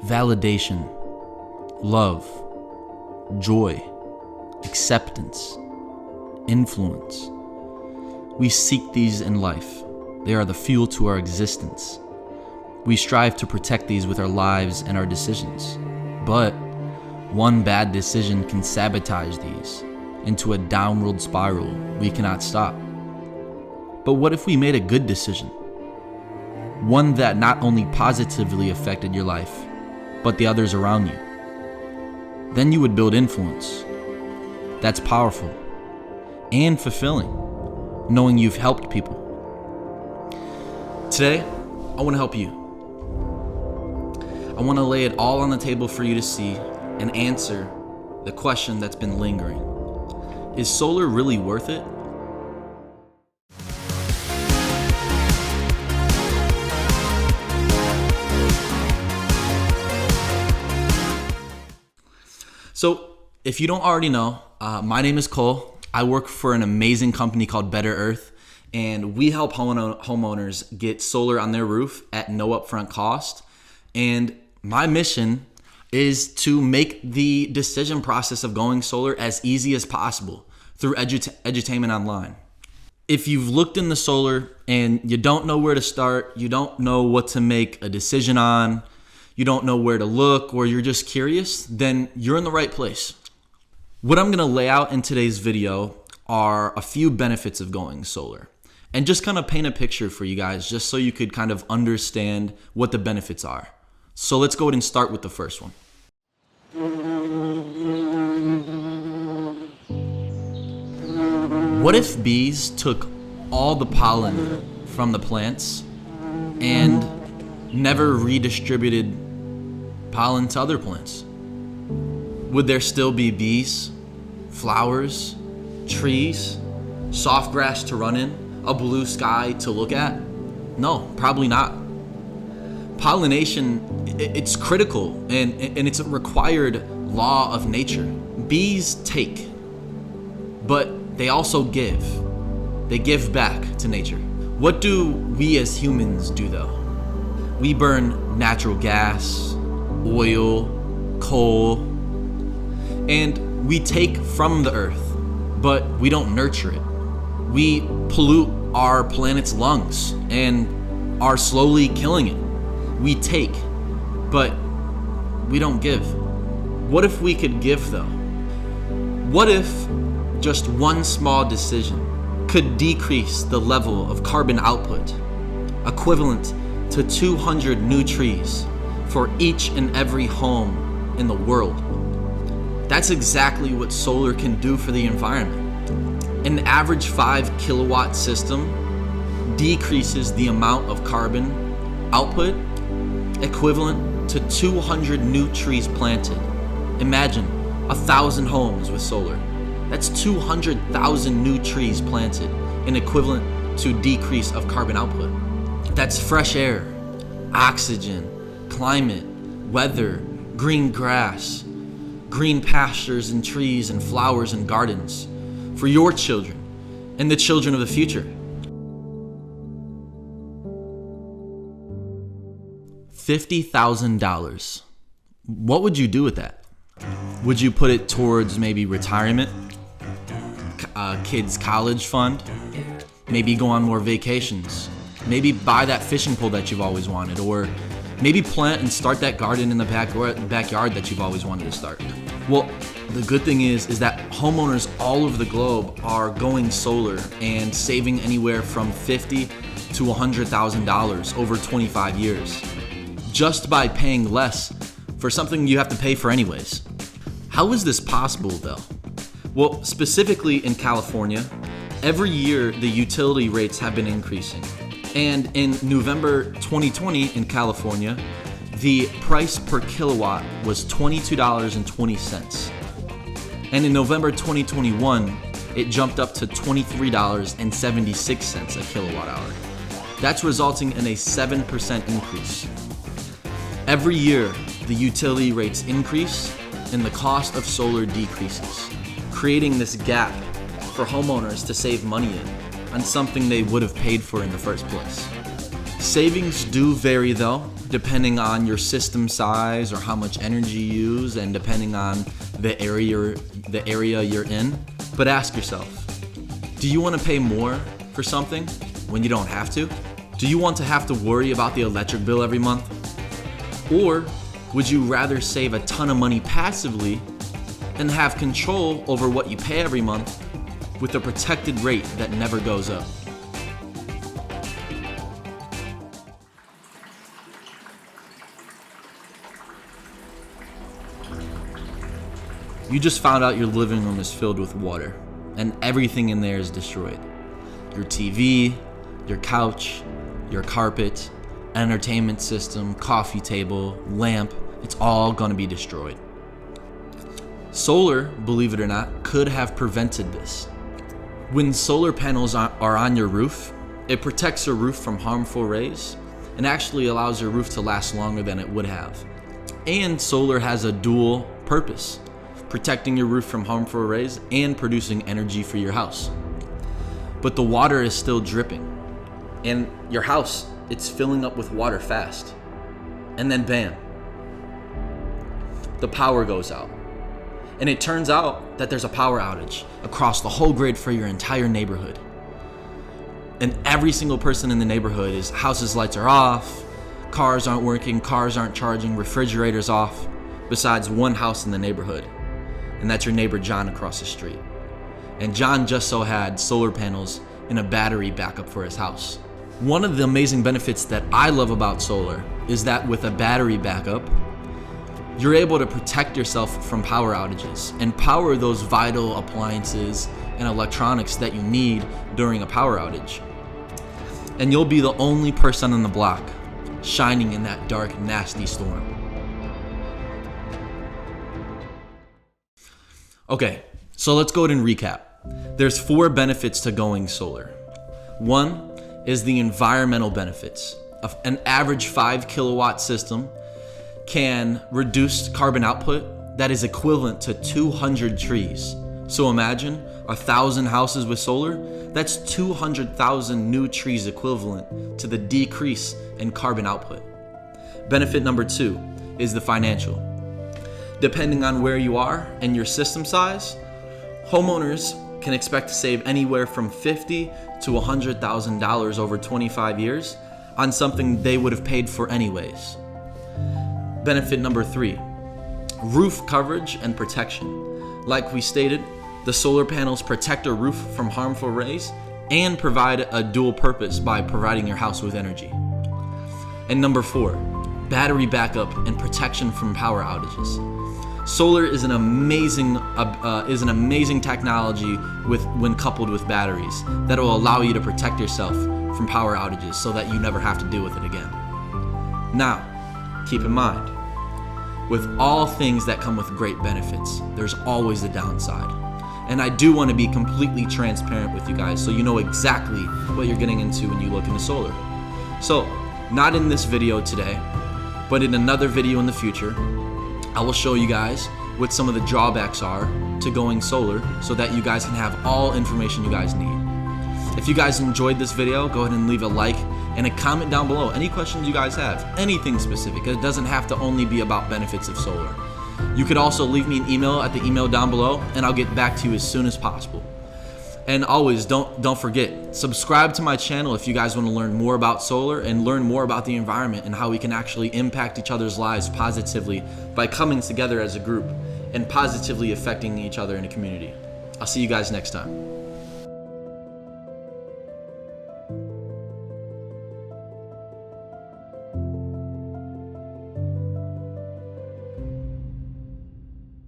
validation, love, joy, acceptance, influence. We seek these in life. They are the fuel to our existence. We strive to protect these with our lives and our decisions. But one bad decision can sabotage these into a downward spiral we cannot stop. But what if we made a good decision? One that not only positively affected your life, but the others around you. Then you would build influence. That's powerful and fulfilling, knowing you've helped people. Today, I want to help you. I want to lay it all on the table for you to see and answer the question that's been lingering. Is solar really worth it? So, if you don't already know, my name is Cole. I work for an amazing company called Better Earth, and we help homeowners get solar on their roof at no upfront cost. And my mission is to make the decision process of going solar as easy as possible through edutainment online. If you've looked into solar and you don't know where to start, you don't know what to make a decision on, you don't know where to look, or you're just curious, then you're in the right place. What I'm going to lay out in today's video are a few benefits of going solar, and just kind of paint a picture for you guys just so you could kind of understand what the benefits are. So let's go ahead and start with the first one. What if bees took all the pollen from the plants and never redistributed pollen to other plants? Would there still be bees, flowers, trees, soft grass to run in, a blue sky to look at? No, probably not. Pollination, it's critical and it's a required law of nature. Bees take, but they also give. They give back to nature. What do we as humans do though? We burn natural gas, oil, coal, and we take from the earth, but we don't nurture it. We pollute our planet's lungs and are slowly killing it. We take, but we don't give. What if we could give though? What if just one small decision could decrease the level of carbon output equivalent to 200 new trees for each and every home in the world? That's exactly what solar can do for the environment. An average 5 kilowatt system decreases the amount of carbon output equivalent to 200 new trees planted. Imagine 1,000 homes with solar. That's 200,000 new trees planted, an equivalent to decrease of carbon output. That's fresh air, oxygen, climate, weather, green grass, green pastures and trees and flowers and gardens for your children and the children of the future. $50,000. What would you do with that? Would you put it towards maybe retirement, kids' college fund, maybe go on more vacations, maybe buy that fishing pole that you've always wanted, or maybe plant and start that garden in the backyard that you've always wanted to start? Well, the good thing is that homeowners all over the globe are going solar and saving anywhere from $50,000 to $100,000 over 25 years, just by paying less for something you have to pay for anyways. How is this possible though? Well, specifically in California, every year the utility rates have been increasing. And in November 2020 in California, the price per kilowatt was $22.20. And in November 2021, it jumped up to $23.76 a kilowatt hour. That's resulting in a 7% increase. Every year, the utility rates increase and the cost of solar decreases, creating this gap for homeowners to save money on something they would have paid for in the first place. Savings do vary though, depending on your system size or how much energy you use, and depending on the area you're in. But ask yourself, do you want to pay more for something when you don't have to? Do you want to have to worry about the electric bill every month? Or would you rather save a ton of money passively and have control over what you pay every month with a protected rate that never goes up? You just found out your living room is filled with water and everything in there is destroyed. Your TV, your couch, your carpet, entertainment system, coffee table, lamp, it's all gonna be destroyed. Solar, believe it or not, could have prevented this. When solar panels are on your roof, it protects your roof from harmful rays and actually allows your roof to last longer than it would have. And solar has a dual purpose: protecting your roof from harmful rays and producing energy for your house. But the water is still dripping, and your house, it's filling up with water fast. And then bam, the power goes out. And it turns out that there's a power outage across the whole grid for your entire neighborhood. And every single person in the neighborhood house's lights are off, cars aren't working, cars aren't charging, refrigerators off, besides one house in the neighborhood. And that's your neighbor John across the street. And John just so had solar panels and a battery backup for his house. One of the amazing benefits that I love about solar is that with a battery backup, you're able to protect yourself from power outages and power those vital appliances and electronics that you need during a power outage. And you'll be the only person on the block shining in that dark, nasty storm. Okay, so let's go ahead and recap. There's 4 benefits to going solar. 1 is the environmental benefits. An average 5 kilowatt system can reduce carbon output that is equivalent to 200 trees. So imagine 1,000 houses with solar, that's 200,000 new trees equivalent to the decrease in carbon output. Benefit number 2 is the financial. Depending on where you are and your system size, homeowners can expect to save anywhere from $50,000 to $100,000 over 25 years on something they would have paid for anyways. Benefit number 3, roof coverage and protection. Like we stated, the solar panels protect a roof from harmful rays and provide a dual purpose by providing your house with energy. And number 4, battery backup and protection from power outages. Solar is an amazing technology when coupled with batteries that will allow you to protect yourself from power outages so that you never have to deal with it again. Now, keep in mind, with all things that come with great benefits, there's always a downside. And I do want to be completely transparent with you guys so you know exactly what you're getting into when you look into solar. So, not in this video today, but in another video in the future, I will show you guys what some of the drawbacks are to going solar so that you guys can have all information you guys need. If you guys enjoyed this video, go ahead and leave a like and a comment down below. Any questions you guys have, anything specific. It doesn't have to only be about benefits of solar. You could also leave me an email at the email down below and I'll get back to you as soon as possible. And always, don't forget, subscribe to my channel if you guys want to learn more about solar and learn more about the environment and how we can actually impact each other's lives positively by coming together as a group and positively affecting each other in a community. I'll see you guys next time.